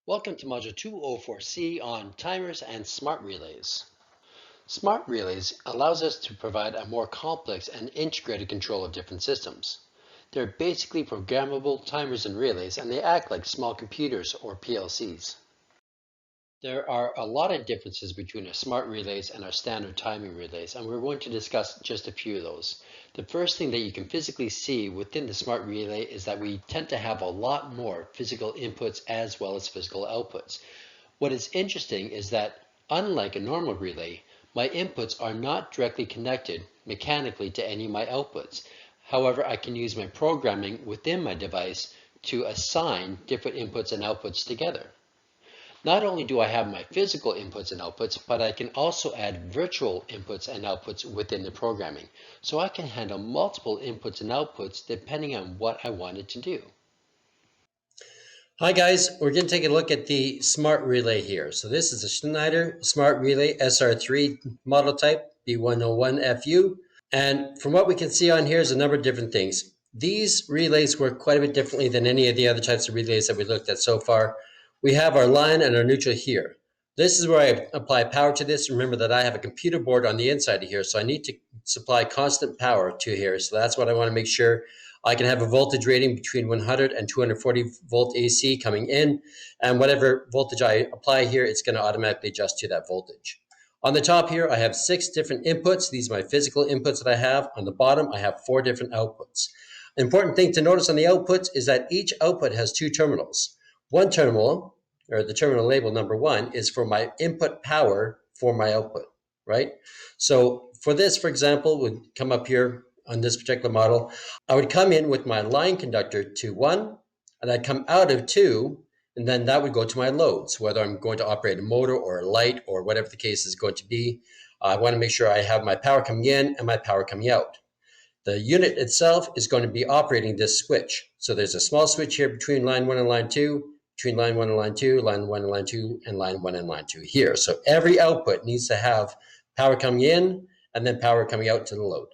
Welcome to Module 204C on timers and smart relays. Smart relays allows us to provide a more complex and integrated control of different systems. They're basically programmable timers and relays, and they act like small computers or PLCs. There are a lot of differences between our smart relays and our standard timing relays, and we're going to discuss just a few of those. The first thing that you can physically see within the smart relay is that we tend to have a lot more physical inputs as well as physical outputs. What is interesting is that, unlike a normal relay, my inputs are not directly connected mechanically to any of my outputs. However, I can use my programming within my device to assign different inputs and outputs together. Not only do I have my physical inputs and outputs, but I can also add virtual inputs and outputs within the programming. So I can handle multiple inputs and outputs depending on what I wanted to do. Hi guys, we're going to take a look at the smart relay here. So this is a Schneider Smart Relay SR3 model type B101FU. And from what we can see on here is a number of different things. These relays work quite a bit differently than any of the other types of relays that we looked at so far. We have our line and our neutral here. This is where I apply power to this. Remember that I have a computer board on the inside of here, so I need to supply constant power to here. So that's what I want to make sure. I can have a voltage rating between 100 and 240 volt AC coming in, and whatever voltage I apply here, it's going to automatically adjust to that voltage. On the top here, I have 6 different inputs. These are my physical inputs that I have. On the bottom, I have 4 different outputs. The important thing to notice on the outputs is that each output has 2 terminals. One terminal, or the terminal label number 1, is for my input power for my output, right? So for this, for example, would come up here on this particular model, I would come in with my line conductor to 1, and I'd come out of 2, and then that would go to my loads, whether I'm going to operate a motor or a light or whatever the case is going to be. I want to make sure I have my power coming in and my power coming out. The unit itself is going to be operating this switch. So there's a small switch here between line 1 and line 2, between line 1 and line 2, line 1 and line 2, and line 1 and line 2 here. So every output needs to have power coming in and then power coming out to the load.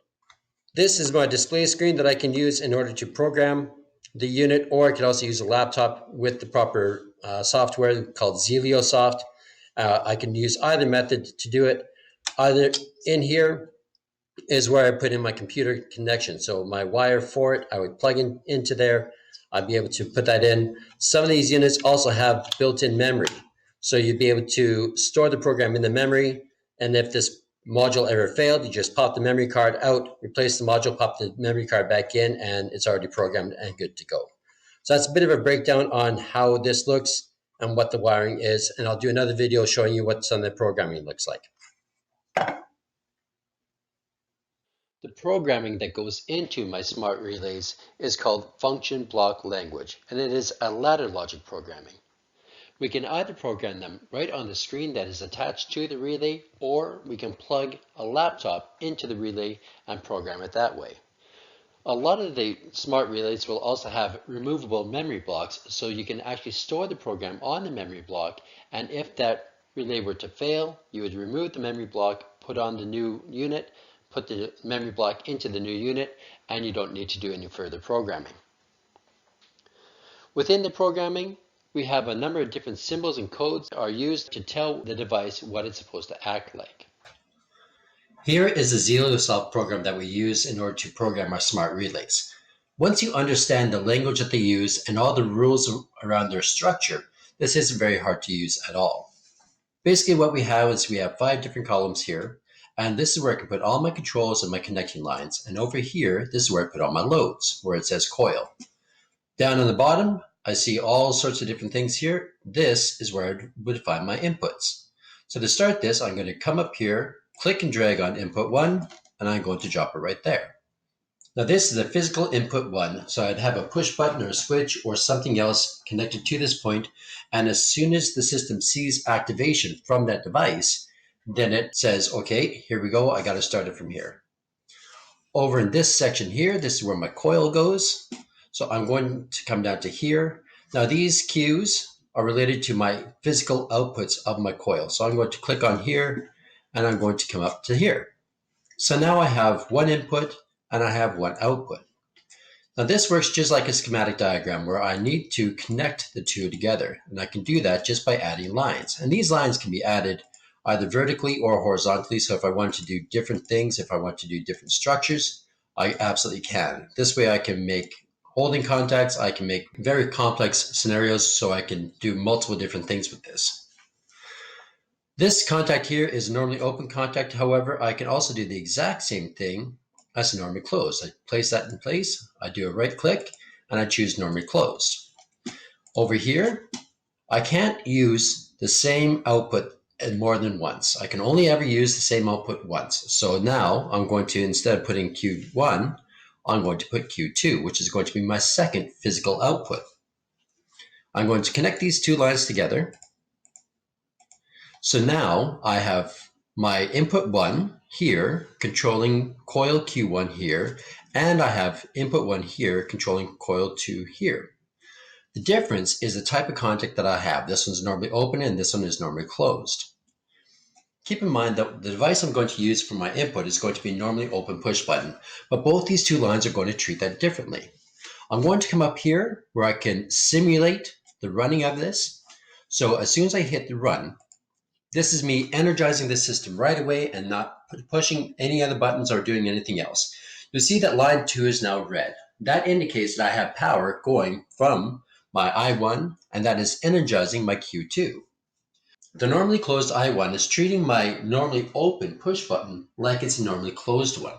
This is my display screen that I can use in order to program the unit, or I could also use a laptop with the proper software called ZelioSoft. I can use either method to do it. Either in here is where I put in my computer connection. So my wire for it, I would plug into there. I'd be able to put that in. Some of these units also have built-in memory. So you'd be able to store the program in the memory, and if this module ever failed, you just pop the memory card out, replace the module, pop the memory card back in, and it's already programmed and good to go. So that's a bit of a breakdown on how this looks and what the wiring is, and I'll do another video showing you what some of the programming looks like. The programming that goes into my smart relays is called function block language, and it is a ladder logic programming. We can either program them right on the screen that is attached to the relay, or we can plug a laptop into the relay and program it that way. A lot of the smart relays will also have removable memory blocks, so you can actually store the program on the memory block, and if that relay were to fail, you would remove the memory block, put on the new unit, put the memory block into the new unit, and you don't need to do any further programming. Within the programming, we have a number of different symbols and codes that are used to tell the device what it's supposed to act like. Here is the ZelioSoft program that we use in order to program our smart relays. Once you understand the language that they use and all the rules around their structure, this isn't very hard to use at all. Basically what we have is we have 5 different columns here, and this is where I can put all my controls and my connection lines. And over here, this is where I put all my loads, where it says coil. Down on the bottom, I see all sorts of different things here. This is where I would find my inputs. So to start this, I'm going to come up here, click and drag on input 1, and I'm going to drop it right there. Now this is a physical input 1, so I'd have a push button or a switch or something else connected to this point, and as soon as the system sees activation from that device, then it says, okay, here we go, I got to start it from here. Over in this section here, this is where my coil goes. So I'm going to come down to here. Now these cues are related to my physical outputs of my coil. So I'm going to click on here, and I'm going to come up to here. So now I have 1 input and I have 1 output. Now this works just like a schematic diagram where I need to connect the two together, and I can do that just by adding lines. And these lines can be added either vertically or horizontally, so if I want to do different things, if I want to do different structures, I absolutely can. This way I can make holding contacts, I can make very complex scenarios, so I can do multiple different things with this. This contact here is normally open contact. However, I can also do the exact same thing as normally closed. I place that in place, I do a right click, and I choose normally closed. Over here, I can't use the same output more than once. I can only ever use the same output once. So now I'm going to, instead of putting Q1, I'm going to put Q2, which is going to be my second physical output. I'm going to connect these two lines together. So now I have my input 1 here controlling coil Q1 here, and I have input 1 here controlling coil 2 here. The difference is the type of contact that I have. This one's normally open and this one is normally closed. Keep in mind that the device I'm going to use for my input is going to be normally open push button, but both these two lines are going to treat that differently. I'm going to come up here where I can simulate the running of this. So as soon as I hit the run, this is me energizing the system right away and not pushing any other buttons or doing anything else. You'll see that line 2 is now red. That indicates that I have power going from my I1, and that is energizing my Q2. The normally closed I1 is treating my normally open push button like it's a normally closed one.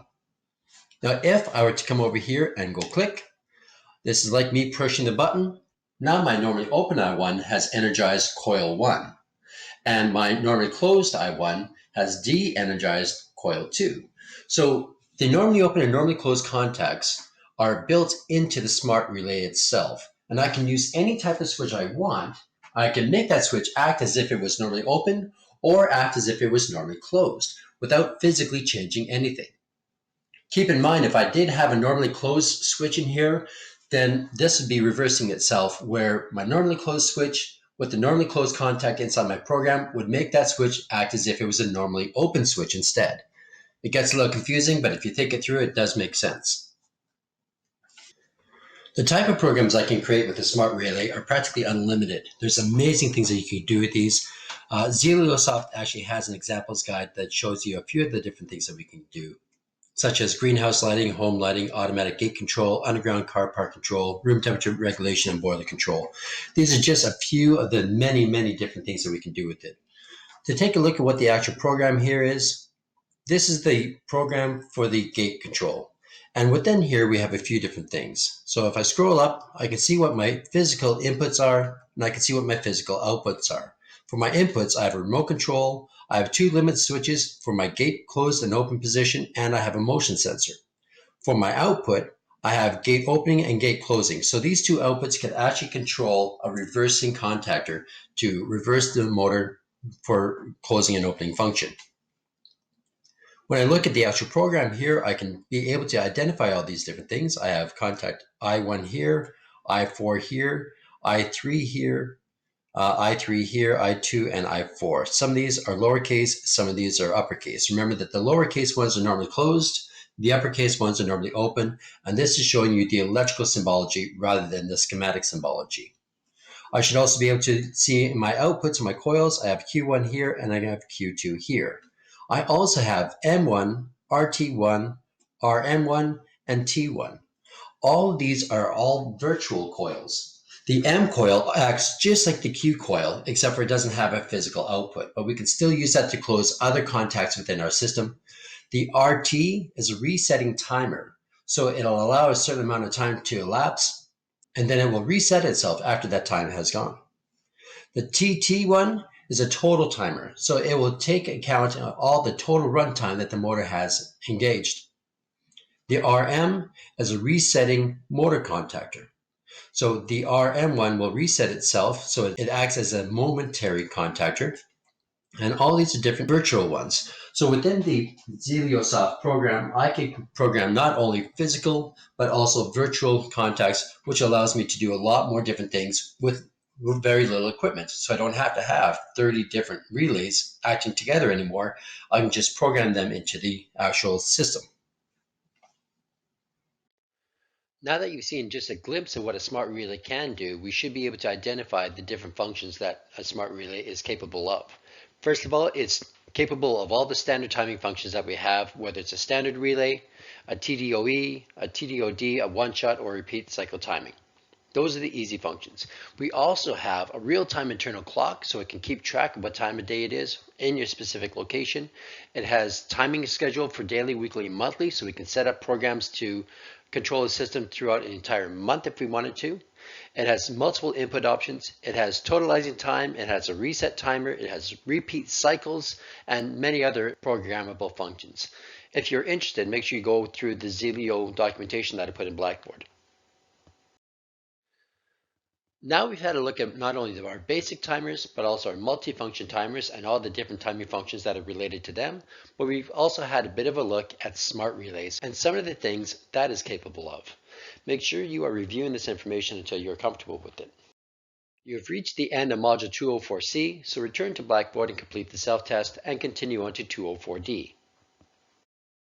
Now, if I were to come over here and go click, this is like me pushing the button. Now my normally open I1 has energized coil 1. And my normally closed I1 has de-energized coil 2. So the normally open and normally closed contacts are built into the smart relay itself. And I can use any type of switch I want. I can make that switch act as if it was normally open or act as if it was normally closed without physically changing anything. Keep in mind, if I did have a normally closed switch in here, then this would be reversing itself, where my normally closed switch with the normally closed contact inside my program would make that switch act as if it was a normally open switch instead. It gets a little confusing, but if you think it through, it does make sense. The type of programs I can create with the Smart Relay are practically unlimited. There's amazing things that you can do with these. Zeliosoft actually has an examples guide that shows you a few of the different things that we can do, such as greenhouse lighting, home lighting, automatic gate control, underground car park control, room temperature regulation, and boiler control. These are just a few of the many, many different things that we can do with it. To take a look at what the actual program here is, this is the program for the gate control. And within here, we have a few different things. So if I scroll up, I can see what my physical inputs are, and I can see what my physical outputs are. For my inputs, I have a remote control, I have 2 limit switches for my gate closed and open position, and I have a motion sensor. For my output, I have gate opening and gate closing. So these two outputs can actually control a reversing contactor to reverse the motor for closing and opening function. When I look at the actual program here, I can be able to identify all these different things. I have contact I1 here, I4 here, I3 here, I3 here, I2, and I4. Some of these are lowercase, some of these are uppercase. Remember that the lowercase ones are normally closed, the uppercase ones are normally open, and this is showing you the electrical symbology rather than the schematic symbology. I should also be able to see in my outputs and my coils, I have Q1 here and I have Q2 here. I also have M1, RT1, RM1, and T1. All of these are all virtual coils. The M coil acts just like the Q coil, except for it doesn't have a physical output, but we can still use that to close other contacts within our system. The RT is a resetting timer, so it'll allow a certain amount of time to elapse, and then it will reset itself after that time has gone. The TT1 is a total timer, so it will take account of all the total runtime that the motor has engaged. The RM is a resetting motor contactor. So the RM1 will reset itself, so it acts as a momentary contactor. And all these are different virtual ones. So within the Zeliosoft program, I can program not only physical, but also virtual contacts, which allows me to do a lot more different things with very little equipment. So I don't have to have 30 different relays acting together anymore. I can just program them into the actual system. Now that you've seen just a glimpse of what a smart relay can do, we should be able to identify the different functions that a smart relay is capable of. First of all, it's capable of all the standard timing functions that we have, whether it's a standard relay, a TDOE, a TDOD, a one-shot, or repeat cycle timing. Those are the easy functions. We also have a real-time internal clock, so it can keep track of what time of day it is in your specific location. It has timing schedule for daily, weekly, and monthly, so we can set up programs to control the system throughout an entire month if we wanted to. It has multiple input options. It has totalizing time. It has a reset timer. It has repeat cycles and many other programmable functions. If you're interested, make sure you go through the Zelio documentation that I put in Blackboard. Now we've had a look at not only our basic timers, but also our multifunction timers and all the different timing functions that are related to them. But we've also had a bit of a look at smart relays and some of the things that is capable of. Make sure you are reviewing this information until you're comfortable with it. You have reached the end of Module 204C, so return to Blackboard and complete the self-test and continue on to 204D.